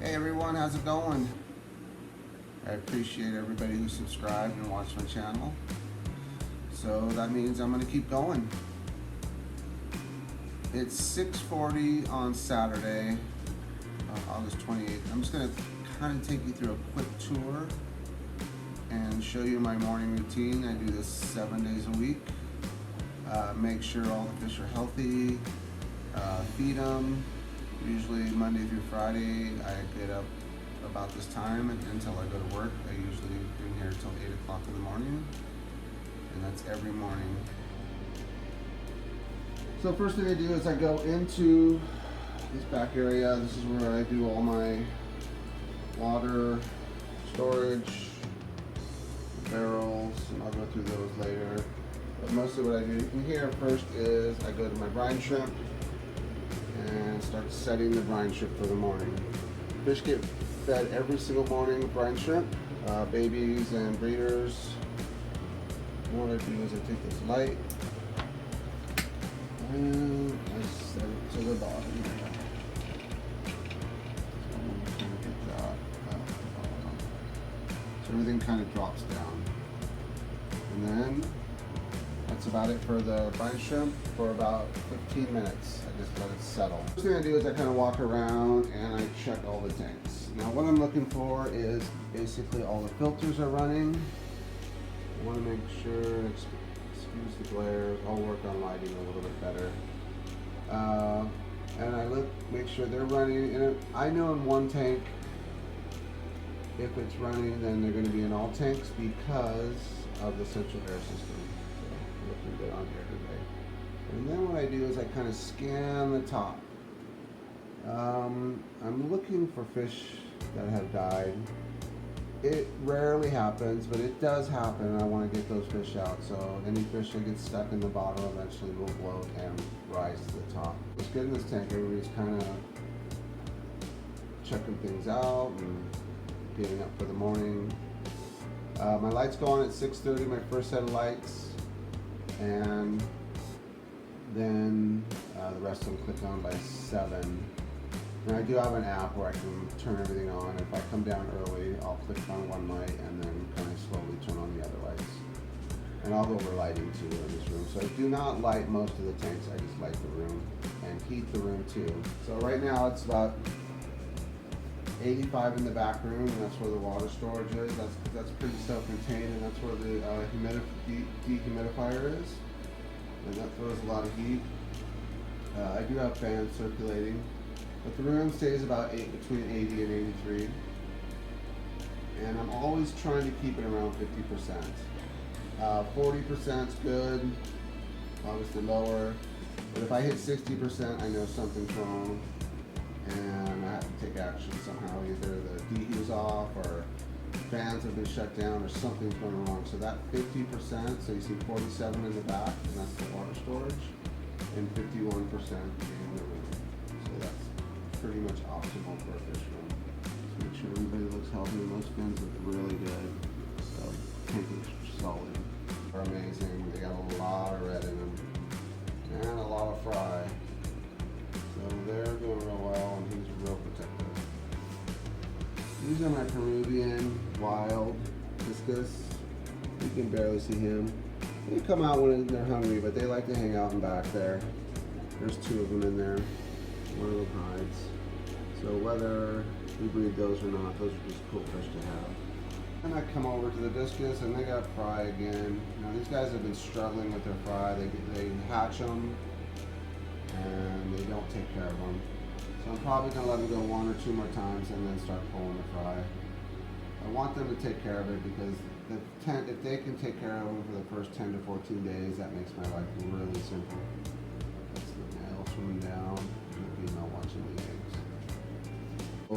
Hey everyone, how's it going? I appreciate everybody who subscribed and watched my channel. So that means I'm gonna keep going. It's 6:40 on Saturday, August 28th. I'm just gonna kind of take you through a quick tour and show you my morning routine. I do this 7 days a week. Make sure all the fish are healthy, feed them. Usually Monday through Friday, I get up about this time until I go to work. I usually been here till 8 o'clock in the morning, and that's every morning. So first thing I do is I go into this back area. This is where I do all my water storage, barrels, and I'll go through those later. But mostly what I do in here first is I go to my brine shrimp and start setting the brine shrimp for the morning. Fish get fed every single morning with brine shrimp, babies and breeders. And what I do is I take this light and I set it to the bottom. So everything kind of drops down. And then that's about it for the brine shrimp for about 15 minutes. I just let it settle. First thing I do is I kind of walk around and I check all the tanks. Now what I'm looking for is basically all the filters are running. I want to make sure, excuse the glare, I'll work on lighting a little bit better. And I make sure they're running. And I know in one tank, if it's running, then they're going to be in all tanks because of the central air system. Looking good on here today. And then what I do is I kind of scan the top. I'm looking for fish that have died. It rarely happens, but it does happen, and I want to get those fish out. So any fish that gets stuck in the bottom eventually will float and rise to the top. What's good in this tank, everybody's kind of checking things out and getting up for the morning. My lights go on at 6:30, my first set of lights. And then the rest of them click on by 7. And I do have an app where I can turn everything on. If I come down early, I'll click on one light and then kind of slowly turn on the other lights. And I'll go over lighting too in this room. So I do not light most of the tanks, I just light the room and heat the room too. So right now it's about 85 in the back room, and that's where the water storage is. That's pretty self-contained, and that's where the dehumidifier is, and that throws a lot of heat. I do have fans circulating, but the room stays about between 80 and 83, and I'm always trying to keep it around 50%. 40% is good, obviously lower, but if I hit 60%, I know something's wrong. And I have to take action somehow. Either the dehu's off, or fans have been shut down, or something's going wrong. So that 50%, so you see 47 in the back, and that's the water storage, and 51% in the room. So that's pretty much optimal for a fish room. So make sure everybody looks healthy, and those fins look really good. So tank is solid. They're amazing. They got a lot of red in them, and a lot of fry. So they're doing real well, and he's real protective. These are my Peruvian wild Discus. You can barely see him. They come out when they're hungry, but they like to hang out in back there. There's 2 of them in there. One of them hides. So whether we breed those or not, those are just cool fish to have. And I come over to the Discus, and they got fry again. Now these guys have been struggling with their fry. They hatch them, and they don't take care of them. So I'm probably going to let them go 1 or 2 more times and then start pulling the fry. I want them to take care of it because if they can take care of them for the first 10 to 14 days, that makes my life really simple. That's the male swimming down and the female watching the eggs. So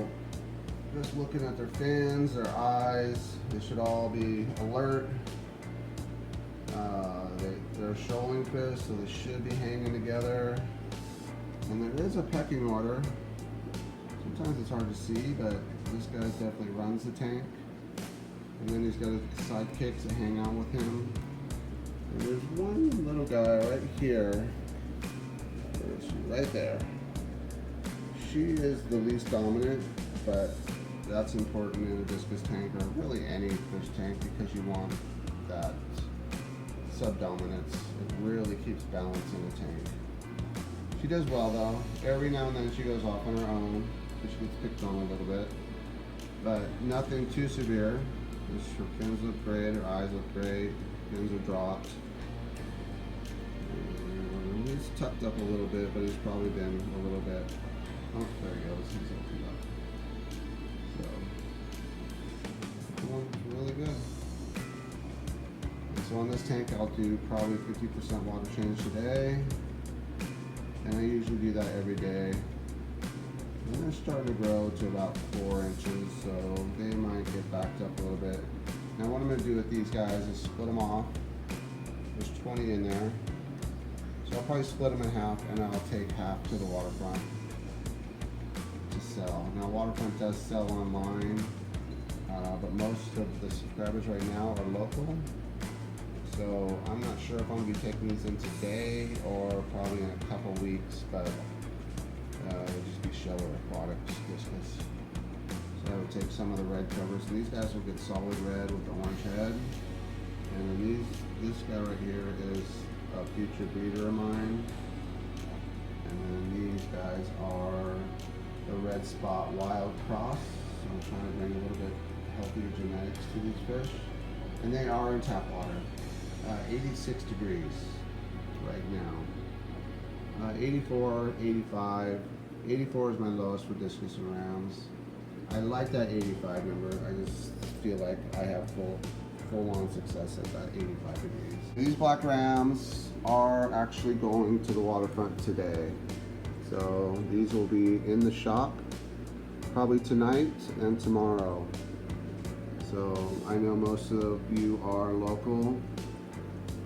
just looking at their fins, their eyes, they should all be alert. They're shoaling fish, so they should be hanging together. And there is a pecking order. Sometimes it's hard to see, but this guy definitely runs the tank. And then he's got his sidekicks that hang out with him. And there's one little guy right here. Where is she? Right there. She is the least dominant. but that's important in a discus tank, or really any fish tank, because you want that subdominance. It really keeps balance in the tank. She does well though. Every now and then she goes off on her own, and she gets picked on a little bit, but nothing too severe. Just her fins look great, her eyes look great, fins are dropped. He's tucked up a little bit, but he's probably been a little bit. Oh, there he goes. He's opened up. So, one's really good. And so on this tank, I'll do probably 50% water change today, and I usually do that every day. And they're starting to grow to about 4 inches, so they might get backed up a little bit. Now, what I'm going to do with these guys is split them off. There's 20 in there. So I'll probably split them in half, and I'll take half to the waterfront to sell. Now, waterfront does sell online, but most of the subscribers right now are local. So I'm not sure if I'm going to be taking these in today or probably in a couple weeks, but it'll just be shower aquatics discus. So I would take some of the red covers. These guys will get solid red with the orange head, and then this guy right here is a future breeder of mine, and then these guys are the red spot wild cross. So I'm trying to bring a little bit healthier genetics to these fish, and they are in tap water. 86 degrees right now. 84, 85. 84 is my lowest for discus and rams. I like that 85 number. I just feel like I have full-on success at that 85 degrees. These black rams are actually going to the waterfront today. So these will be in the shop probably tonight and tomorrow. So I know most of you are local,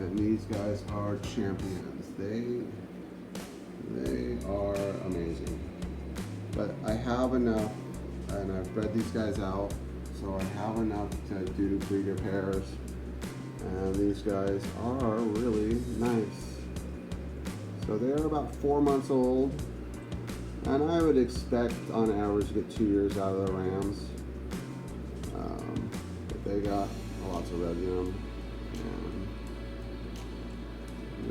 and these guys are champions. They are amazing. But I have enough, and I've bred these guys out, so I have enough to do breeder pairs, and these guys are really nice. So they're about 4 months old, and I would expect on average to get 2 years out of the rams. But they got lots of red in them, and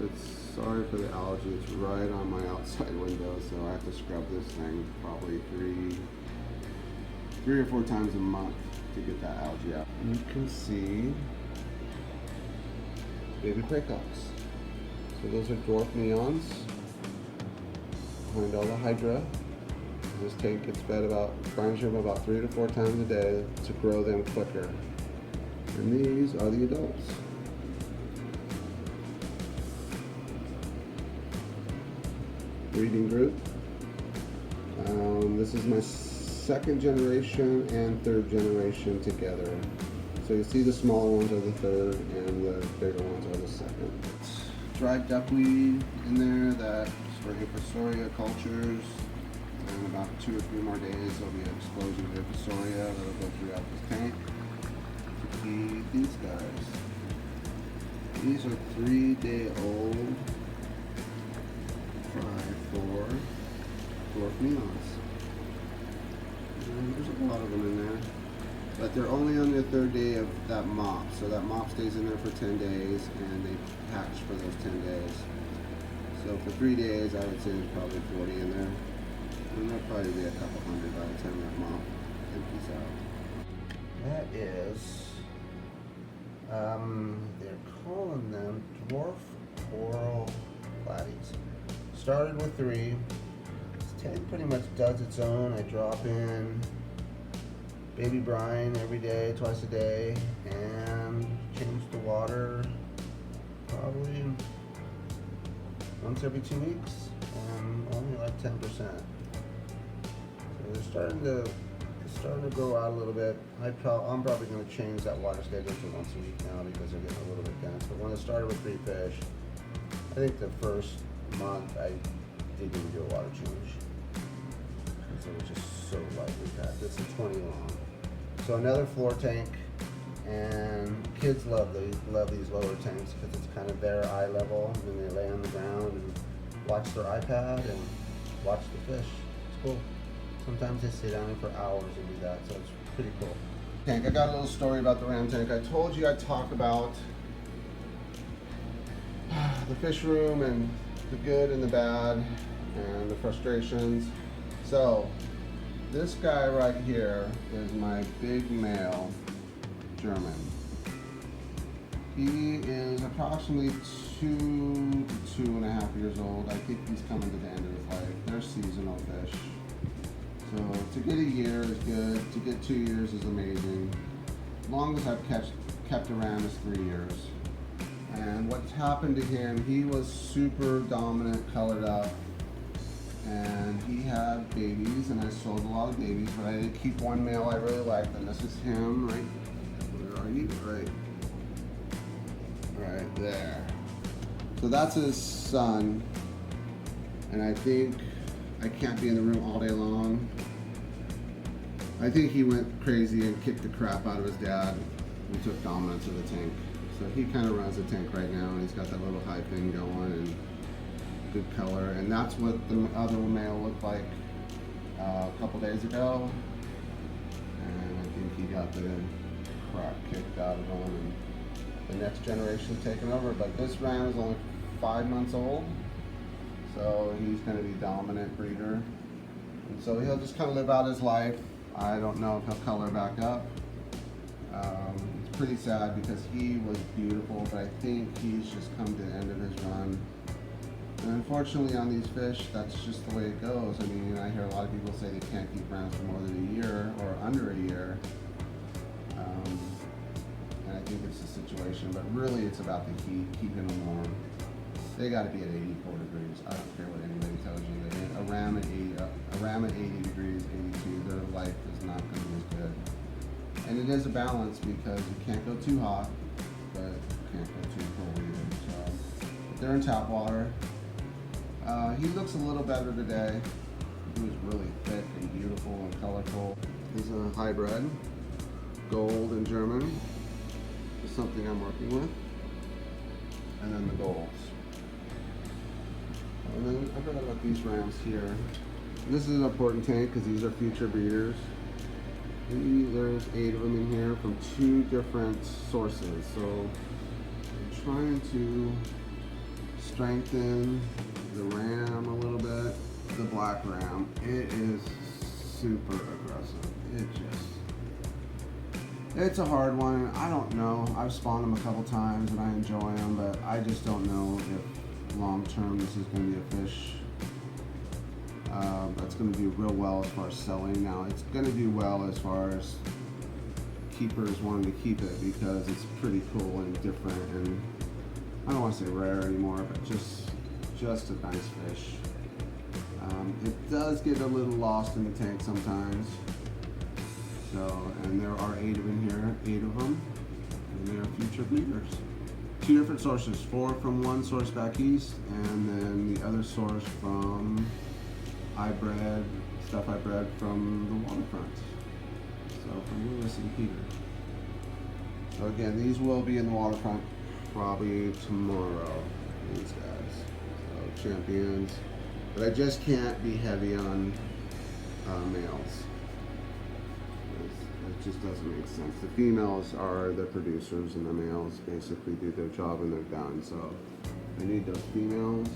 it's sorry for the algae. It's right on my outside window, so I have to scrub this thing probably three or 4 times a month to get that algae out. You can see baby praecox. So those are dwarf neons behind all the hydra. This tank gets fed Brine's room about 3 to 4 times a day to grow them quicker. And these are the adults. Breeding group. This is my 2nd generation and 3rd generation together. So you see the smaller ones are the 3rd and the bigger ones are the 2nd. Dried duckweed in there that's for Hipposoria cultures. And about 2 or 3 more days there'll be an explosion of Hipposoria that'll go throughout this tank to feed these guys. These are 3-day-old 5-4 dwarf neons. And there's a lot of them in there. But they're only on their 3rd day of that mop. So that mop stays in there for 10 days and they hatch for those 10 days. So for 3 days I would say there's probably 40 in there. And there'll probably be a couple hundred by the time that mop empties out. That is, they're calling them dwarf coral platies. Started with 3. This tank pretty much does its own. I drop in baby brine every day, twice a day, and change the water probably once every 2 weeks, and only like 10%. So they're starting to grow out a little bit. I'm probably going to change that water schedule to once a week now because they're getting a little bit dense. But when I started with 3 fish, I think the first month I didn't even do a water change because it was just so lightly packed. It's a 20 long. So another floor tank, and kids love these lower tanks because it's kind of their eye level, and they lay on the ground and watch their iPad and watch the fish. It's cool. Sometimes they stay down there for hours and do that, so it's pretty cool. Tank, I got a little story about the ram tank. I told you I'd talk about the fish room and the good and the bad and the frustrations. So this guy right here is my big male German. He is approximately 2 to 2.5 years old. I think he's coming to the end of his life. They're seasonal fish. So to get a year is good. To get 2 years is amazing. As long as I've kept around is 3 years. And what's happened to him, he was super dominant, colored up. And he had babies, and I sold a lot of babies, but I did keep one male I really liked, and this is him, right? Where are you? Right there. So that's his son, and I think I can't be in the room all day long. I think he went crazy and kicked the crap out of his dad and took dominance of the tank. So he kind of runs the tank right now, and he's got that little high thing going and good color, and that's what the other male looked like a couple days ago. And I think he got the crap kicked out of him, and the next generation is taking over. But this ram is only 5 months old, so he's going to be dominant breeder, and so he'll just kind of live out his life. I don't know if he'll color back up. It's pretty sad because he was beautiful, but I think he's just come to the end of his run. And unfortunately on these fish, that's just the way it goes. I mean, I hear a lot of people say they can't keep rams for more than a year or under a year. And I think it's the situation, but really it's about the heat, keeping them warm. They got to be at 84 degrees. I don't care what anybody tells you. A ram at 80 degrees, 82, their life is not going to be as good. And it is a balance because you can't go too hot, but you can't go too cold either. So they're in tap water. He looks a little better today. He was really thick and beautiful and colorful. He's a hybrid, gold and German. Is something I'm working with. And then the golds. And then I forgot about these rams here. This is an important tank because these are future breeders. There's 8 of them in here from 2 different sources. So I'm trying to strengthen the ram a little bit. The black ram, it is super aggressive. It's a hard one. I don't know. I've spawned them a couple times and I enjoy them, but I just don't know if long term this is going to be a fish that's going to do real well as far as selling. Now it's going to do well as far as keepers wanting to keep it because it's pretty cool and different, and I don't want to say rare anymore, but just a nice fish. It does get a little lost in the tank sometimes. So, and there are 8 of them here, 8 of them, and they are future breeders. 2 different sources, 4 from one source back east, and then the other source from stuff I bred from the waterfront. So from Lewis and Peter. So again, these will be in the waterfront probably tomorrow, these guys. So champions. But I just can't be heavy on males. It just doesn't make sense. The females are the producers and the males basically do their job and they're done. So I need those females.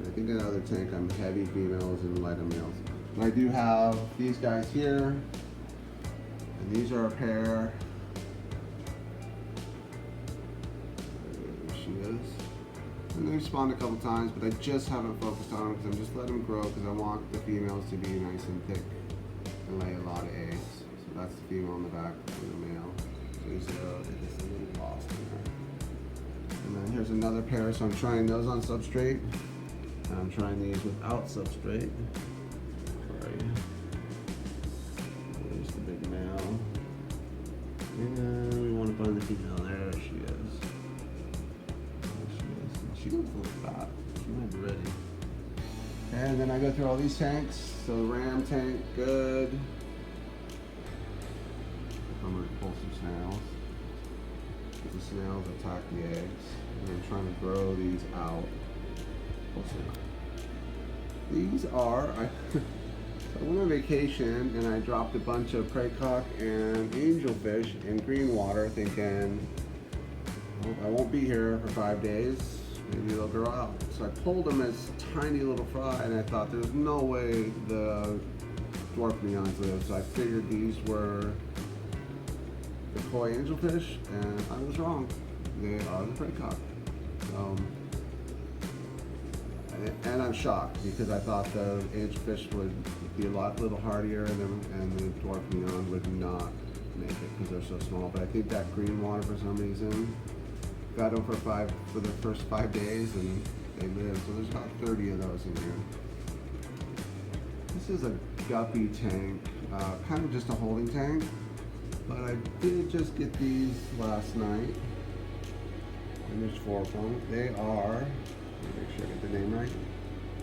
I think in another tank I'm heavy females and lighter males. And I do have these guys here, and these are a pair. There she is. And they've spawned a couple times, but I just haven't focused on them because I'm just letting them grow because I want the females to be nice and thick and lay a lot of eggs. So that's the female on the back and the male. So you see, they're just a little lost in there. And then here's another pair, so I'm trying those on substrate. And I'm trying these without substrate. Where are you? There's the big male. And we want to find the female. There she is. She looks a little fat. She might be ready. And then I go through all these tanks. So ram tank, good. I'm going to pull some snails. The snails attack the eggs. And I'm trying to grow these out. These are, I went on vacation and I dropped a bunch of praycock and angelfish in green water thinking, well, I won't be here for 5 days, maybe they'll grow out. So I pulled them as tiny little fry and I thought there's no way the dwarf neons live. So I figured these were the koi angelfish and I was wrong. They are the praycock. And I'm shocked because I thought the angelfish would be a little hardier and the dwarf neon would not make it because they're so small. But I think that green water for some reason got them for the first 5 days and they lived. So there's about 30 of those in here. This is a guppy tank, kind of just a holding tank. But I did just get these last night. And there's 4 of them. They are, make sure I get the name right.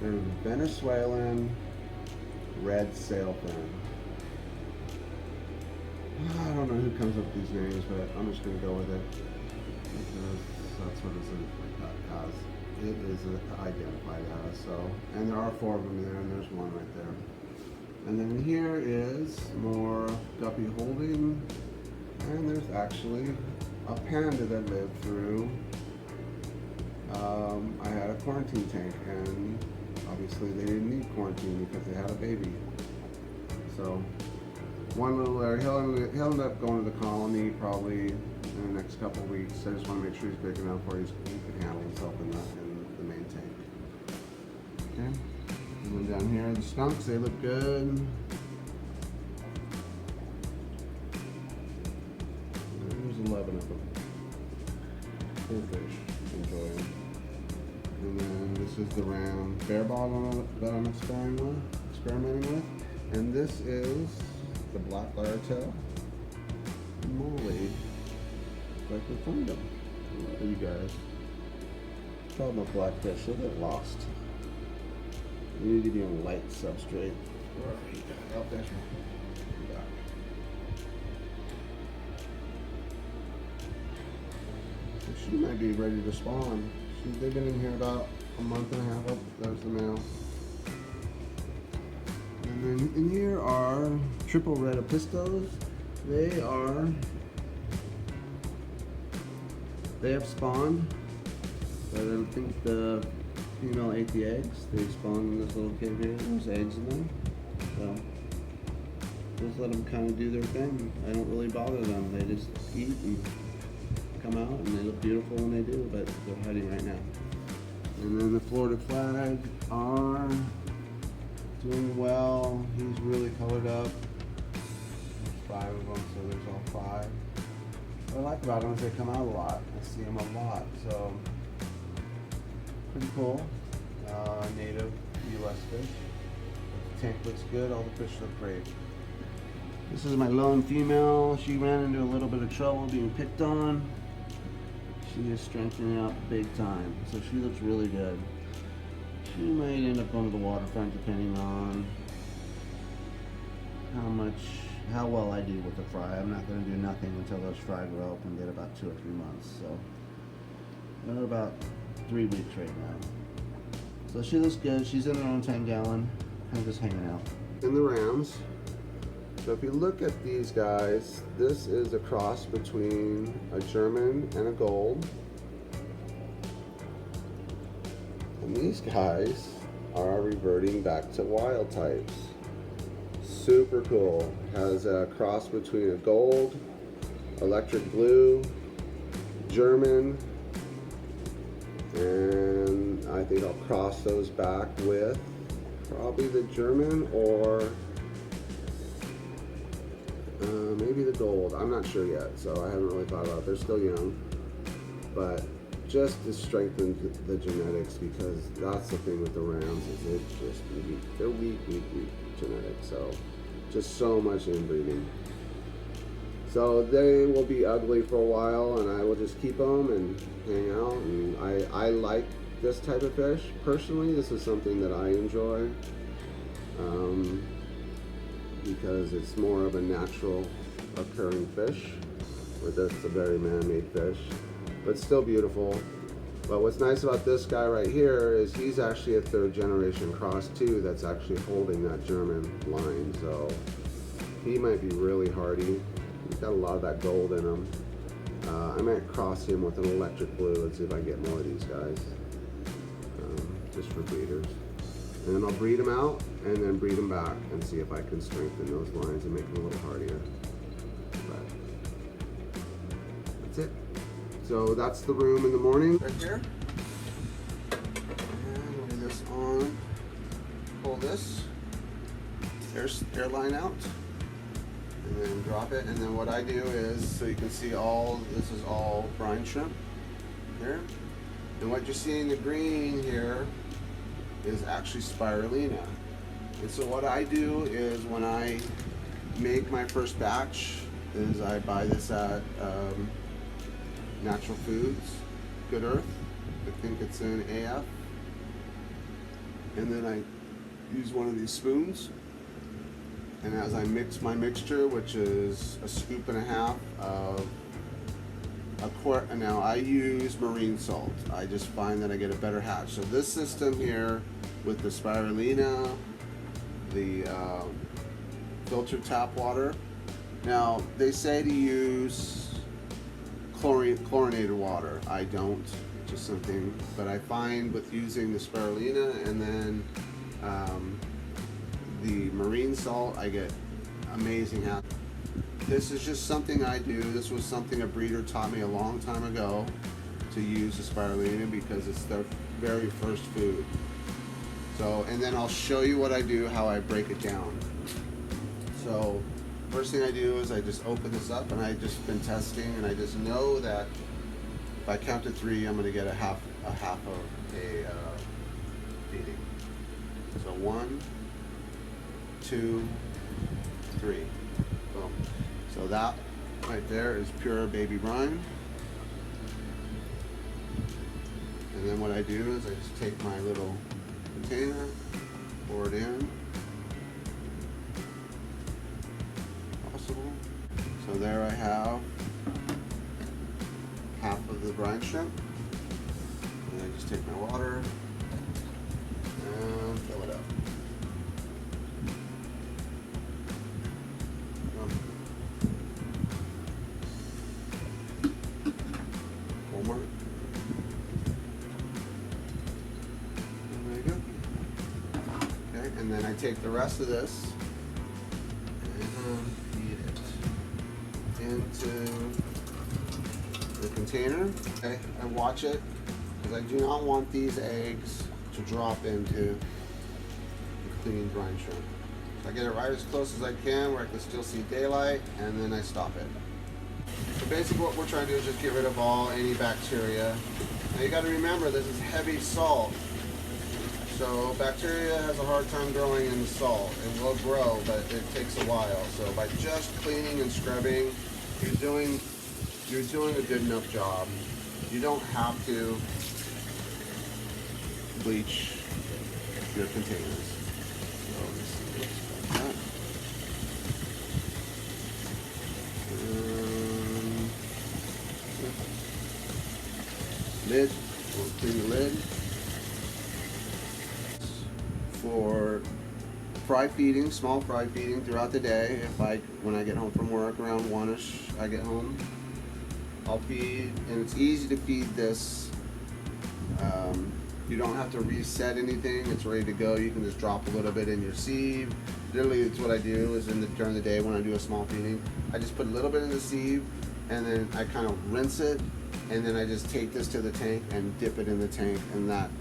They're Venezuelan red sailfin. I don't know who comes up with these names, but I'm just going to go with it. Because that's what it is identified as. So, and there are 4 of them there, and there's 1 right there. And then here is more guppy holding, and there's actually a panda that lived through. I had a quarantine tank, and obviously they didn't need quarantine because they had a baby. So one little area, he'll end up going to the colony probably in the next couple of weeks. I just want to make sure he's big enough where he can handle himself in the main tank. Okay. And then down here, the skunks, they look good. There's 11 of them. Cool fish, enjoy them. And then this is the round bear bottom that I'm experimenting with. And this is the black lartail molly. If I can find them. You guys. Call them a blackfish, they'll get lost. You need to be on light substrate. Where are you? Oh, there's one. Yeah. So she might be ready to spawn. They've been in here about a month and a half. Oh, there's the male. And then in here are triple red apistos. They have spawned, but I don't think the female ate the eggs. They spawned in this little cave here. There's eggs in them. So just let them kind of do their thing. I don't really bother them. They just eat and come out, and they look beautiful when they do, but they're hiding right now. And then the Florida flag are doing well. He's really colored up. There's 5 of them, so there's all 5. What I like about them is they come out a lot. I see them a lot, so pretty cool. Native U.S. fish. The tank looks good. All the fish look great. This is my lone female. She ran into a little bit of trouble being picked on. She is strengthening out big time, so she looks really good. She might end up going to the waterfront depending on how well I do with the fry. I'm not going to do nothing until those fry grow up and get about 2 or 3 months. So we're about 3 weeks right now. So she looks good. She's in her own 10-gallon, kind of just hanging out. In the rams. So if you look at these guys, this is a cross between a German and a gold. And these guys are reverting back to wild types. Super cool. Has a cross between a gold, electric blue, German, and I think I'll cross those back with probably the German or maybe the gold. I'm not sure yet, so I haven't really thought about it. They're still young, but just to strengthen the genetics, because that's the thing with the rams, is it's just weak. They're weak genetics, so just so much inbreeding. So they will be ugly for a while, and I will just keep them and hang out. And I like this type of fish personally. This is something that I enjoy because it's more of a natural occurring fish, where that's a very man-made fish, but still beautiful. But what's nice about this guy right here is he's actually a 3rd generation cross too, that's actually holding that German line. So he might be really hardy. He's got a lot of that gold in him. I might cross him with an electric blue and see if I can get more of these guys, just for breeders. And then I'll breed them out and then breed them back and see if I can strengthen those lines and make them a little hardier. But that's it. So that's the room in the morning right here. And we'll get this on. Pull this air line out. And then drop it. And then what I do is, so you can see this is all brine shrimp here. And what you're seeing the green here is actually spirulina. And so what I do is when I make my first batch is I buy this at Natural Foods, Good Earth. I think it's in AF. And then I use one of these spoons. And as I mix my mixture, which is a scoop and a half of a quart, now I use marine salt. I just find that I get a better hatch. So this system here with the spirulina, the filtered tap water. Now they say to use chlorinated water. I don't, just something, but I find with using the spirulina and then the marine salt, I get amazing hatch. This is just something I do. This was something a breeder taught me a long time ago to use the spirulina because it's their very first food. So, and then I'll show you what I do, how I break it down. So, first thing I do is I just open this up and I just been testing and I just know that if I count to 3, I'm going to get a half of a feeding. So 1, 2, 3. Boom. So that right there is pure baby brine. And then what I do is I just take my little container, pour it in. Possible. So there I have half of the brine shrimp. And I just take my water and fill it up. One more. And there you go. Okay, and then I take the rest of this and feed it into the container. Okay, I watch it because I do not want these eggs to drop into the clean brine shrimp. So I get it right as close as I can where I can still see daylight, and then I stop it. So basically what we're trying to do is just get rid of any bacteria. Now you got to remember this is heavy salt. So bacteria has a hard time growing in the salt. It will grow, but it takes a while. So by just cleaning and scrubbing, you're doing a good enough job. You don't have to bleach your containers. So let's like that. Lid, we'll clean the lid. For fry feeding, small fry feeding throughout the day, when I get home from work around 1-ish, I get home, I'll feed, and it's easy to feed this. You don't have to reset anything, it's ready to go. You can just drop a little bit in your sieve. Literally, it's what I do is during the day when I do a small feeding, I just put a little bit in the sieve and then I kind of rinse it, and then I just take this to the tank and dip it in the tank, and that's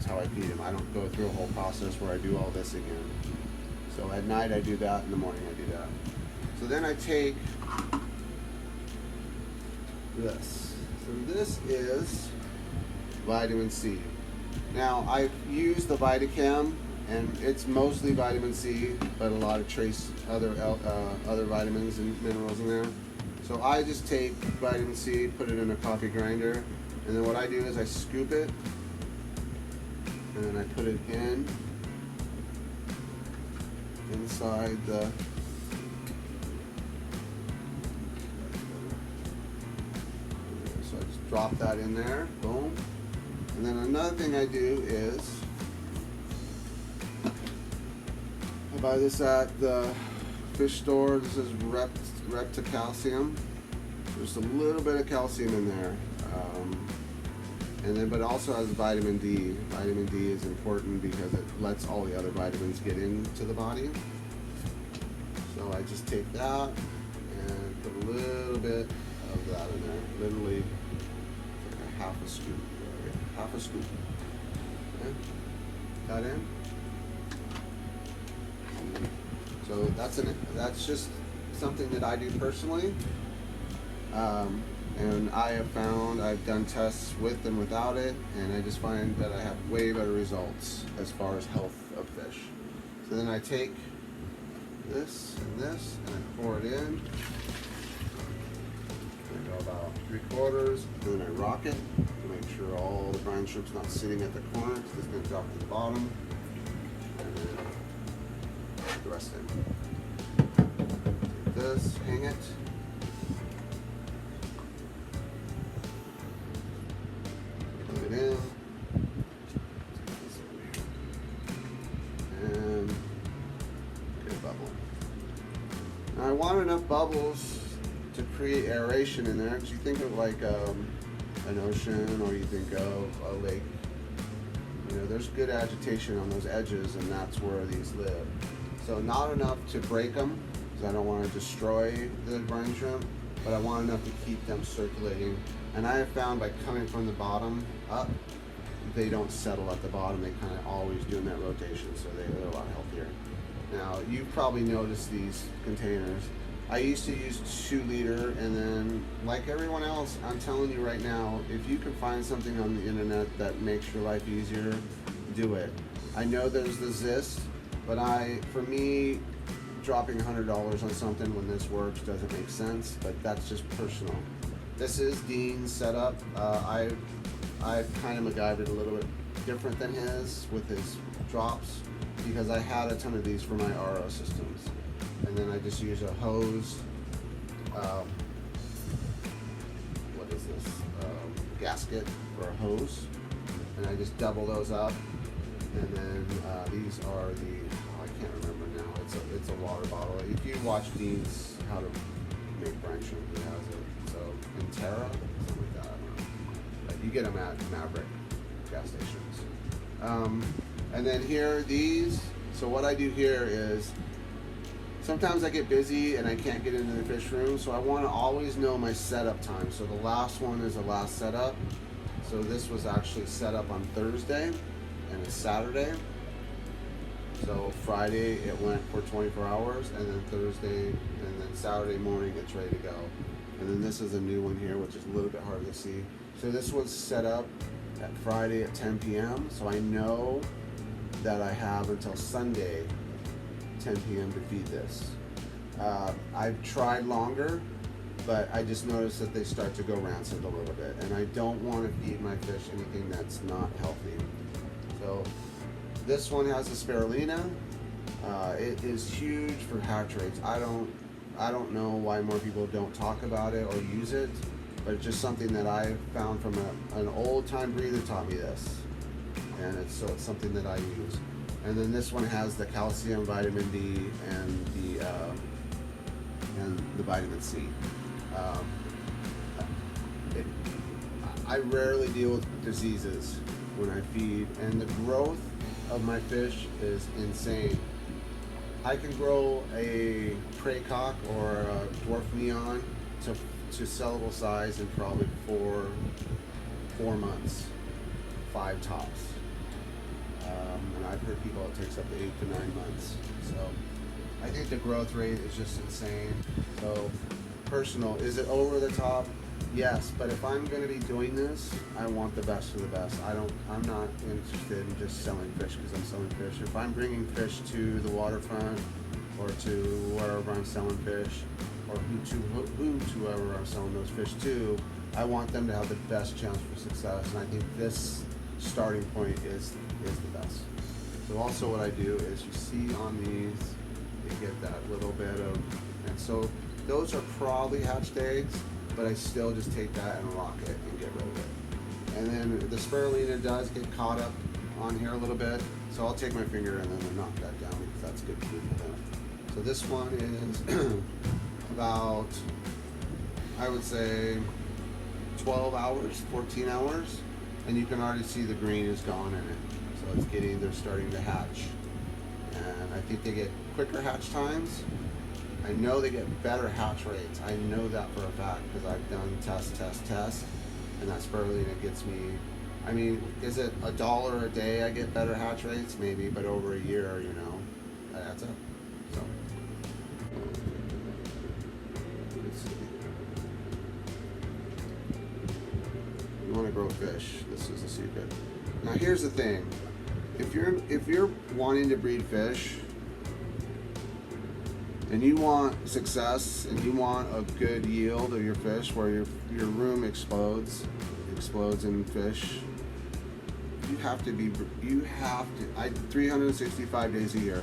how I feed them. I don't go through a whole process where I do all this again. So at night I do that, in the morning I do that. So then I take this. So this is vitamin C. Now I've used the Vitachem, and it's mostly vitamin C, but a lot of trace other vitamins and minerals in there. So I just take vitamin C, put it in a coffee grinder, and then what I do is I scoop it, and then I put it inside the so I just drop that in there, boom, And then another thing I do is I buy this at the fish store. This is Repta Calcium. There's a little bit of calcium in there. And then, but it also has vitamin D. Vitamin D is important because it lets all the other vitamins get into the body. So I just take that and put a little bit of that in there. Literally like a half a scoop. Half a scoop. Okay. That in. So that's just something that I do personally. And I have found, I've done tests with and without it, and I just find that I have way better results as far as health of fish. So then I take this and I pour it in. I go about 3/4, and then I rock it to make sure all the brine shrimp's not sitting at the corner, because it's going to drop to the bottom. And then put the rest in. Take this, hang it. Put it in. And get a bubble. Now I want enough bubbles to create aeration in there, because you think of like an ocean, or you think of a lake. You know, there's good agitation on those edges, and that's where these live. So not enough to break them, because I don't want to destroy the brine shrimp, but I want enough to keep them circulating. And I have found by coming from the bottom up, they don't settle at the bottom. They kind of always doing that rotation, so they're a lot healthier. Now, you've probably noticed these containers. I used to use 2 liter, and then like everyone else, I'm telling you right now, if you can find something on the internet that makes your life easier, do it. I know there's the Discus, but for me, dropping $100 on something when this works doesn't make sense, but that's just personal. This is Dean's setup. I've kind of MacGyvered a little bit different than his with his drops, because I had a ton of these for my RO systems. And then I just use a hose, what is this, gasket for a hose, and I just double those up. And then these are I can't remember now, it's a water bottle. If you watch Dean's how to make brine shrimp, he has it. So, in Terra, something like that, I don't know. But you get them at Maverick gas stations. And then here, so what I do here is, sometimes I get busy and I can't get into the fish room, so I want to always know my setup time. So the last one is the last setup. So this was actually set up on Thursday, and it's Saturday. So Friday it went for 24 hours, and then Thursday, and then Saturday morning it's ready to go. And then this is a new one here, which is a little bit hard to see. So this was set up at Friday at 10 p.m. So I know that I have until Sunday 10 p.m. to feed this. I've tried longer, but I just noticed that they start to go rancid a little bit, and I don't want to feed my fish anything that's not healthy. So this one has a spirulina. It is huge for hatch rates. I don't know why more people don't talk about it or use it, but it's just something that I found from an old time breeder taught me this, and it's something that I use. And then this one has the calcium, vitamin D, and the vitamin C. I rarely deal with diseases when I feed, and the growth of my fish is insane. I can grow a prey cock or a dwarf neon to sellable size in probably four months, 5 tops. And I've heard people it takes up to 8 to 9 months. So I think the growth rate is just insane. So personal, is it over the top? Yes, but if I'm going to be doing this, I want the best of the best. I'm not interested in just selling fish because I'm selling fish. If I'm bringing fish to the waterfront or to wherever I'm selling fish, or whoever I'm selling those fish to, I want them to have the best chance for success. And I think this starting point is the best. So also what I do is, you see on these, you get that little bit of, and so those are probably hatched eggs, but I still just take that and lock it and get rid of it. And then the spirulina does get caught up on here a little bit. So I'll take my finger and then knock that down because that's good food for them. So this one is about, I would say, 12 hours, 14 hours. And you can already see the green is gone in it. So it's they're starting to hatch. And I think they get quicker hatch times. I know they get better hatch rates. I know that for a fact because I've done tests. And that spirulina gets me, I mean, is it $1 a day I get better hatch rates? Maybe, but over a year, you know, that adds up. So, let's see. You want to grow fish. This is the secret. Now here's the thing. If you're wanting to breed fish and you want success and you want a good yield of your fish where your room explodes in fish, you have to 365 days a year,